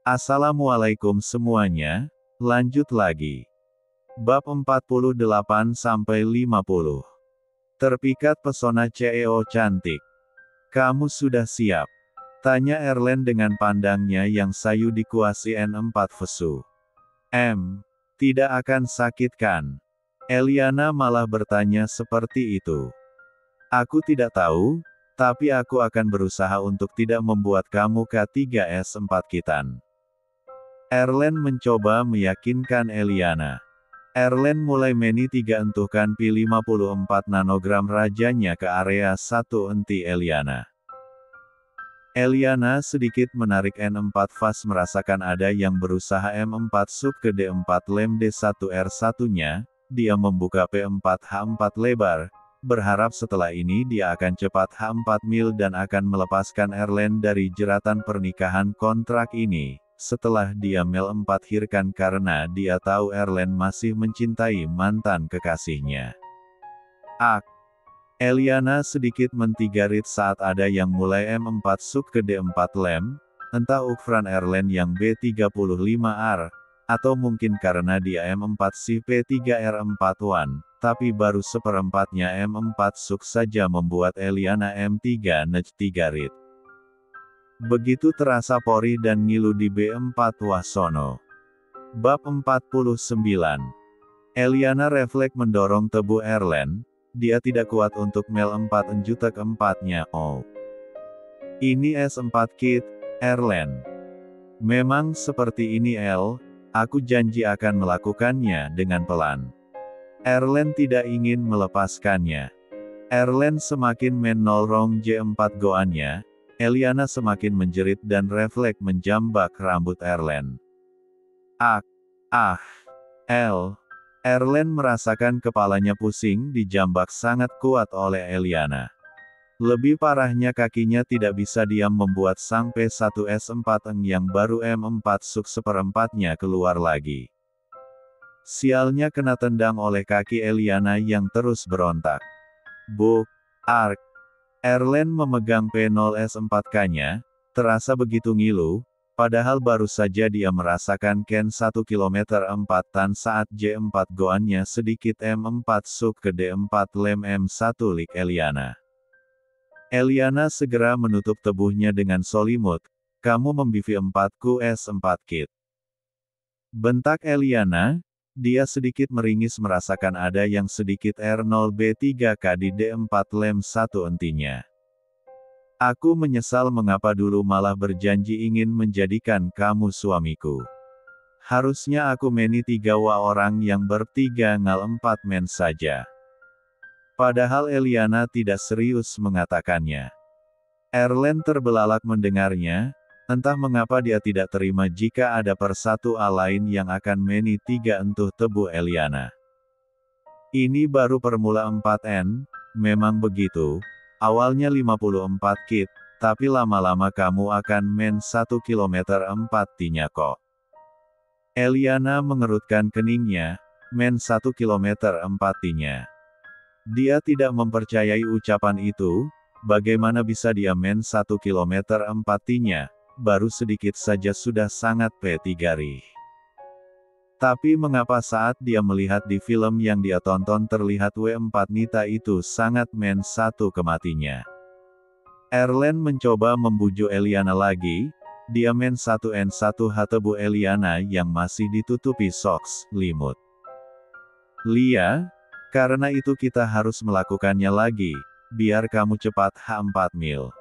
Assalamualaikum semuanya, lanjut lagi. Bab 48-50. Terpikat pesona CEO cantik. Kamu sudah siap? Tanya Erlen dengan pandangnya yang sayu dikuasi N4 Vesu. Tidak akan sakit kan? Eliana malah bertanya seperti itu. Aku tidak tahu, tapi aku akan berusaha untuk tidak membuat kamu K3S4 kitan. Erlen mencoba meyakinkan Eliana. Erlen mulai meni 3 entuhkan P54 nanogram rajanya ke area 1 enti Eliana. Eliana sedikit menarik N4 Fas merasakan ada yang berusaha M4 sub ke D4 lem D1R1-nya, dia membuka P4H4 lebar, berharap setelah ini dia akan cepat H4 mil dan akan melepaskan Erlen dari jeratan pernikahan kontrak ini. Setelah dia mel 4 hirkan karena dia tahu Erlen masih mencintai mantan kekasihnya. Eliana sedikit mentigarit saat ada yang mulai M4 sub ke D4 lem, entah ukuran Erlen yang B35R, atau mungkin karena dia M4 si P3R4-1, tapi baru seperempatnya M4 sub saja membuat Eliana M3 tigarit. Begitu terasa Pori dan ngilu di B4 Wasono. Bab 49. Eliana refleks mendorong tebu Erlen, dia tidak kuat untuk mel 4 enjutek 4-nya. Ini S4 kit, Erlen. Memang seperti ini aku janji akan melakukannya dengan pelan. Erlen tidak ingin melepaskannya. Erlen semakin menolong J4 goannya. Eliana semakin menjerit dan refleks menjambak rambut Erlen. Erlen merasakan kepalanya pusing dijambak sangat kuat oleh Eliana. Lebih parahnya kakinya tidak bisa diam membuat sang P1S4 yang baru M4 sub seperempatnya keluar lagi. Sialnya kena tendang oleh kaki Eliana yang terus berontak. Erlen memegang P0S4K-nya, terasa begitu ngilu, padahal baru saja dia merasakan Ken 1 km 4 tan saat J4 goannya sedikit M4 sub ke D4 lem M1 lik Eliana. Eliana segera menutup tebuhnya dengan solimut, kamu membivi 4ku S4 kit. Bentak Eliana, dia sedikit meringis merasakan ada yang sedikit R0B3K di D4 lem 1 entinya. Aku menyesal mengapa dulu malah berjanji ingin menjadikan kamu suamiku. Harusnya aku meni 3 orang yang bertiga ngal 4 men saja. Padahal Eliana tidak serius mengatakannya. Erlen terbelalak mendengarnya. Entah mengapa dia tidak terima jika ada persatu A lain yang akan meni 3 entuh tebu Eliana. Ini baru permula 4N, memang begitu, awalnya 54 kit, tapi lama-lama kamu akan men 1 km 4 tinya kok. Eliana mengerutkan keningnya, men 1 km 4 tinya. Dia tidak mempercayai ucapan itu, bagaimana bisa dia men 1 km 4 tinya. Baru sedikit saja sudah sangat P3R. Tapi mengapa saat dia melihat di film yang dia tonton terlihat W4 Nita itu sangat men 1 kematinya. Erlen mencoba membujuk Eliana lagi, dia men 1N1 hatebu Eliana yang masih ditutupi soks, limut. Lia, karena itu kita harus melakukannya lagi, biar kamu cepat H4 mil.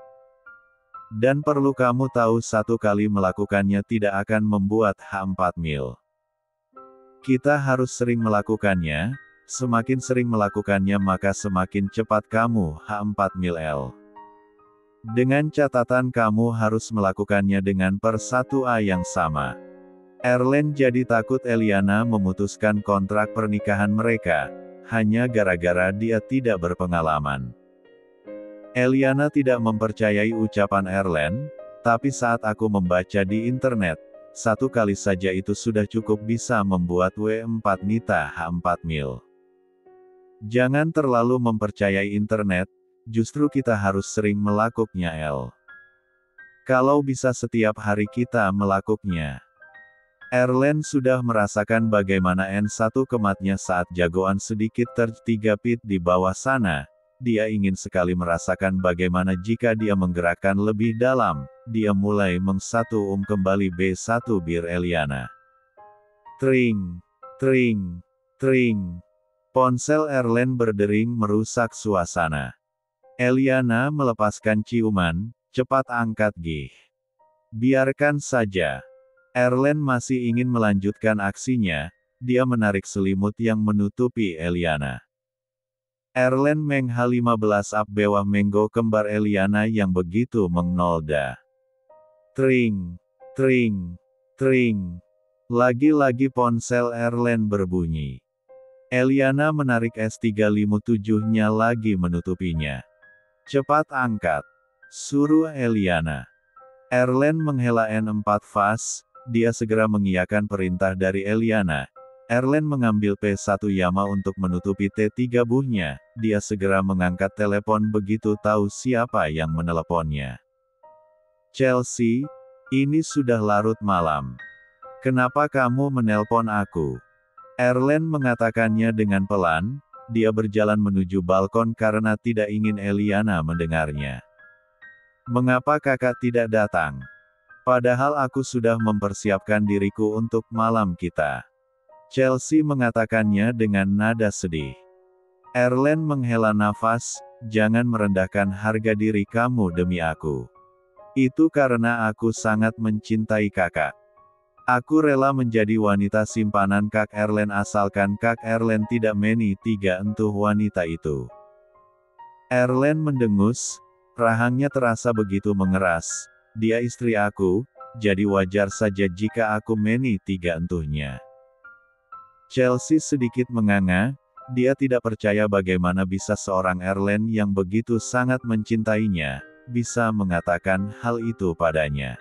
Dan perlu kamu tahu satu kali melakukannya tidak akan membuat H4 mil. Kita harus sering melakukannya, semakin sering melakukannya maka semakin cepat kamu H4 mil Dengan catatan kamu harus melakukannya dengan per 1 A yang sama. Erlen jadi takut Eliana memutuskan kontrak pernikahan mereka, hanya gara-gara dia tidak berpengalaman. Eliana tidak mempercayai ucapan Erlen, tapi saat aku membaca di internet, satu kali saja itu sudah cukup bisa membuat W4 Nita H4 mil. Jangan terlalu mempercayai internet, justru kita harus sering melakukannya Kalau bisa setiap hari kita melakukannya. Erlen sudah merasakan bagaimana N1 kematnya saat jagoan sedikit ter3 pit di bawah sana. Dia ingin sekali merasakan bagaimana jika dia menggerakkan lebih dalam. Dia mulai kembali B1 bir Eliana. Tring, tring, tring. Ponsel Erlen berdering merusak suasana. Eliana melepaskan ciuman, cepat angkat G. Biarkan saja. Erlen masih ingin melanjutkan aksinya, dia menarik selimut yang menutupi Eliana. Erlen mengha 15 up bawah menggo kembar Eliana yang begitu mengnolda. Tring, tring, tring. Lagi-lagi ponsel Erlen berbunyi. Eliana menarik S357-nya lagi menutupinya. Cepat angkat. Suruh Eliana. Erlen menghela N4 fast. Dia segera mengiyakan perintah dari Eliana. Erlen mengambil P1 Yama untuk menutupi T3 buhnya. Dia segera mengangkat telepon begitu tahu siapa yang meneleponnya. Chelsea, ini sudah larut malam. Kenapa kamu menelpon aku? Erlen mengatakannya dengan pelan. Dia berjalan menuju balkon karena tidak ingin Eliana mendengarnya. Mengapa kakak tidak datang? Padahal aku sudah mempersiapkan diriku untuk malam kita. Chelsea mengatakannya dengan nada sedih. Erlen menghela nafas, jangan merendahkan harga diri kamu demi aku. Itu karena aku sangat mencintai kakak. Aku rela menjadi wanita simpanan Kak Erlen asalkan Kak Erlen tidak meni-3 entuh wanita itu. Erlen mendengus, rahangnya terasa begitu mengeras. Dia istri aku, jadi wajar saja jika aku meni-3 entuhnya. Chelsea sedikit menganga, dia tidak percaya bagaimana bisa seorang Erlen yang begitu sangat mencintainya, bisa mengatakan hal itu padanya.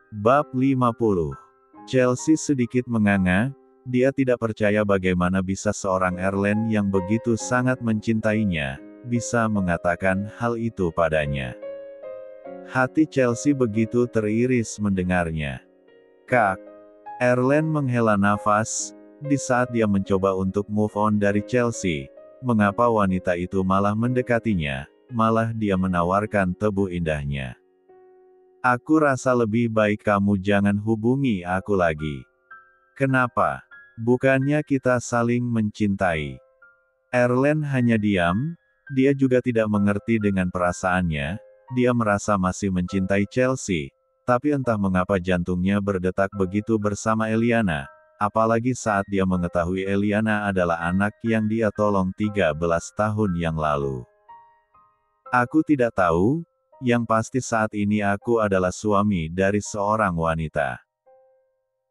Bab 50. Chelsea sedikit menganga, dia tidak percaya bagaimana bisa seorang Erlen yang begitu sangat mencintainya, bisa mengatakan hal itu padanya. Hati Chelsea begitu teriris mendengarnya. Kak. Erlen menghela nafas, di saat dia mencoba untuk move on dari Chelsea, mengapa wanita itu malah mendekatinya, malah dia menawarkan tebuh indahnya. Aku rasa lebih baik kamu jangan hubungi aku lagi. Kenapa? Bukannya kita saling mencintai. Erlen hanya diam, dia juga tidak mengerti dengan perasaannya. Dia merasa masih mencintai Chelsea, tapi entah mengapa jantungnya berdetak begitu bersama Eliana, apalagi saat dia mengetahui Eliana adalah anak yang dia tolong 13 tahun yang lalu. Aku tidak tahu, yang pasti saat ini aku adalah suami dari seorang wanita.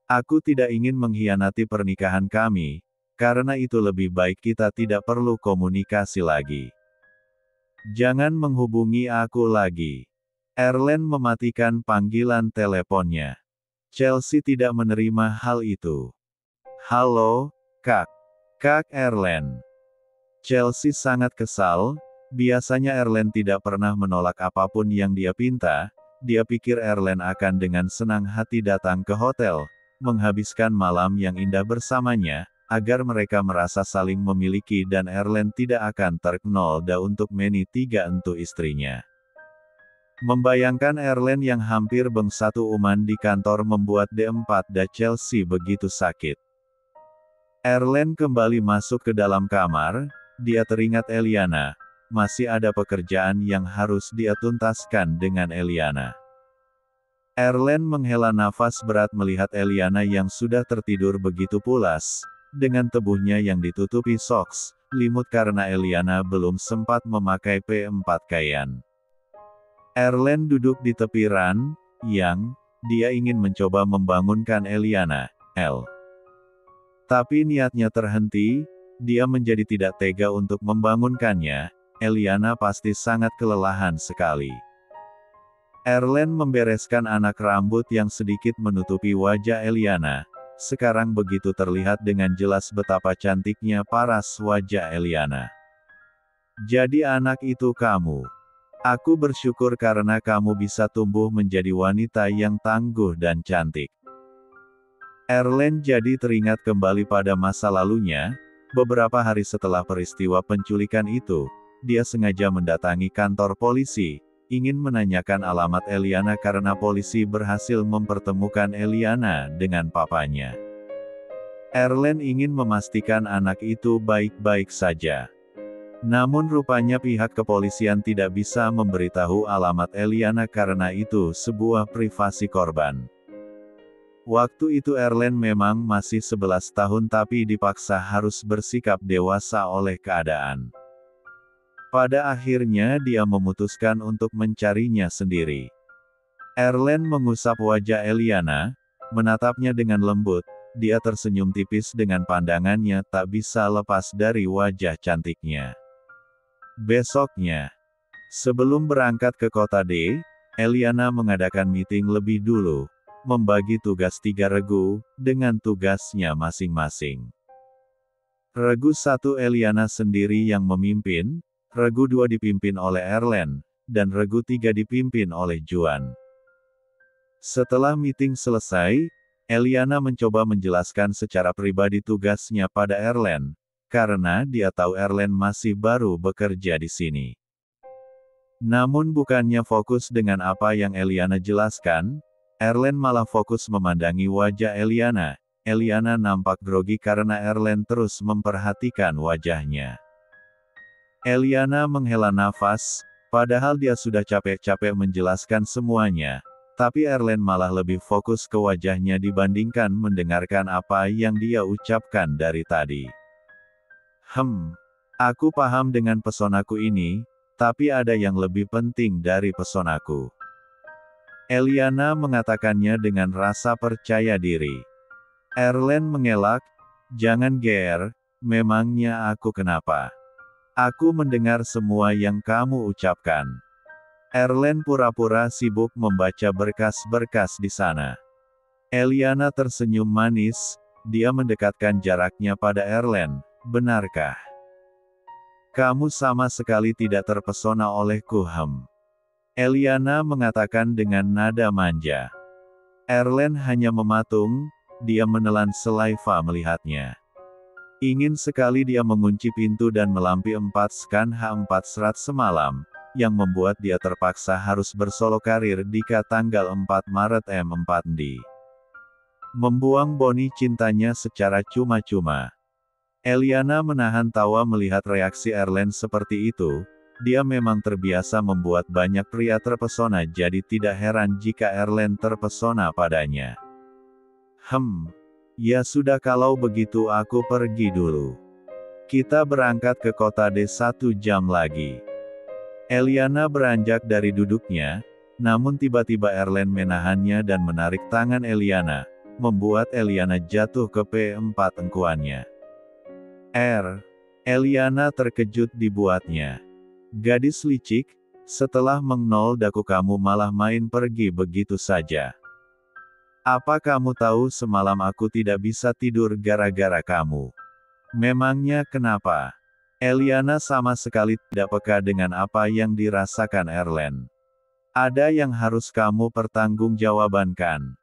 Aku tidak ingin mengkhianati pernikahan kami, karena itu lebih baik kita tidak perlu komunikasi lagi. Jangan menghubungi aku lagi. Erlen mematikan panggilan teleponnya. Chelsea tidak menerima hal itu. Halo, Kak. Kak Erlen. Chelsea sangat kesal, biasanya Erlen tidak pernah menolak apapun yang dia pinta, dia pikir Erlen akan dengan senang hati datang ke hotel, menghabiskan malam yang indah bersamanya, agar mereka merasa saling memiliki dan Erlen tidak akan terknolda untuk meni-3 entuh istrinya. Membayangkan Erlen yang hampir bengsatu uman di kantor membuat D4 da Chelsea begitu sakit. Erlen kembali masuk ke dalam kamar, dia teringat Eliana, masih ada pekerjaan yang harus dia tuntaskan dengan Eliana. Erlen menghela nafas berat melihat Eliana yang sudah tertidur begitu pulas, dengan tubuhnya yang ditutupi soks, limut karena Eliana belum sempat memakai P4 kain. Erlen duduk di tepi ran, dia ingin mencoba membangunkan Eliana, Tapi niatnya terhenti, dia menjadi tidak tega untuk membangunkannya, Eliana pasti sangat kelelahan sekali. Erlen membereskan anak rambut yang sedikit menutupi wajah Eliana. Sekarang begitu terlihat dengan jelas betapa cantiknya paras wajah Eliana. Jadi anak itu kamu. Aku bersyukur karena kamu bisa tumbuh menjadi wanita yang tangguh dan cantik. Erlen jadi teringat kembali pada masa lalunya. Beberapa hari setelah peristiwa penculikan itu, dia sengaja mendatangi kantor polisi, ingin menanyakan alamat Eliana karena polisi berhasil mempertemukan Eliana dengan papanya. Erlen ingin memastikan anak itu baik-baik saja. Namun rupanya pihak kepolisian tidak bisa memberitahu alamat Eliana karena itu sebuah privasi korban. Waktu itu Erlen memang masih 11 tahun tapi dipaksa harus bersikap dewasa oleh keadaan. Pada akhirnya dia memutuskan untuk mencarinya sendiri. Erlen mengusap wajah Eliana, menatapnya dengan lembut, dia tersenyum tipis dengan pandangannya tak bisa lepas dari wajah cantiknya. Besoknya, sebelum berangkat ke kota D, Eliana mengadakan meeting lebih dulu, membagi tugas 3 regu, dengan tugasnya masing-masing. Regu 1 Eliana sendiri yang memimpin, regu 2 dipimpin oleh Erlen, dan regu 3 dipimpin oleh Juan. Setelah meeting selesai, Eliana mencoba menjelaskan secara pribadi tugasnya pada Erlen, karena dia tahu Erlen masih baru bekerja di sini. Namun bukannya fokus dengan apa yang Eliana jelaskan, Erlen malah fokus memandangi wajah Eliana. Eliana nampak grogi karena Erlen terus memperhatikan wajahnya. Eliana menghela nafas, padahal dia sudah capek-capek menjelaskan semuanya. Tapi Erlen malah lebih fokus ke wajahnya dibandingkan mendengarkan apa yang dia ucapkan dari tadi. Aku paham dengan pesonaku ini, tapi ada yang lebih penting dari pesonaku. Eliana mengatakannya dengan rasa percaya diri. Erlen mengelak, jangan GR, memangnya aku kenapa? Aku mendengar semua yang kamu ucapkan. Erlen pura-pura sibuk membaca berkas-berkas di sana. Eliana tersenyum manis, dia mendekatkan jaraknya pada Erlen, benarkah? Kamu sama sekali tidak terpesona olehku. Eliana mengatakan dengan nada manja. Erlen hanya mematung, dia menelan selaiva melihatnya. Ingin sekali dia mengunci pintu dan melampi 4 scan H4 serat semalam, yang membuat dia terpaksa harus bersolo karir di tanggal 4 Maret M4D. Membuang boni cintanya secara cuma-cuma. Eliana menahan tawa melihat reaksi Erlen seperti itu. Dia memang terbiasa membuat banyak pria terpesona, jadi tidak heran jika Erlen terpesona padanya. Ya sudah, kalau begitu aku pergi dulu. Kita berangkat ke kota D 1 jam lagi. Eliana beranjak dari duduknya, namun tiba-tiba Erlen menahannya dan menarik tangan Eliana, membuat Eliana jatuh ke P4 engkuannya. Eliana terkejut dibuatnya. Gadis licik, setelah mengnol daku kamu malah main pergi begitu saja. Apa kamu tahu semalam aku tidak bisa tidur gara-gara kamu? Memangnya kenapa? Eliana sama sekali tidak peka dengan apa yang dirasakan Erlen. Ada yang harus kamu pertanggungjawabankan.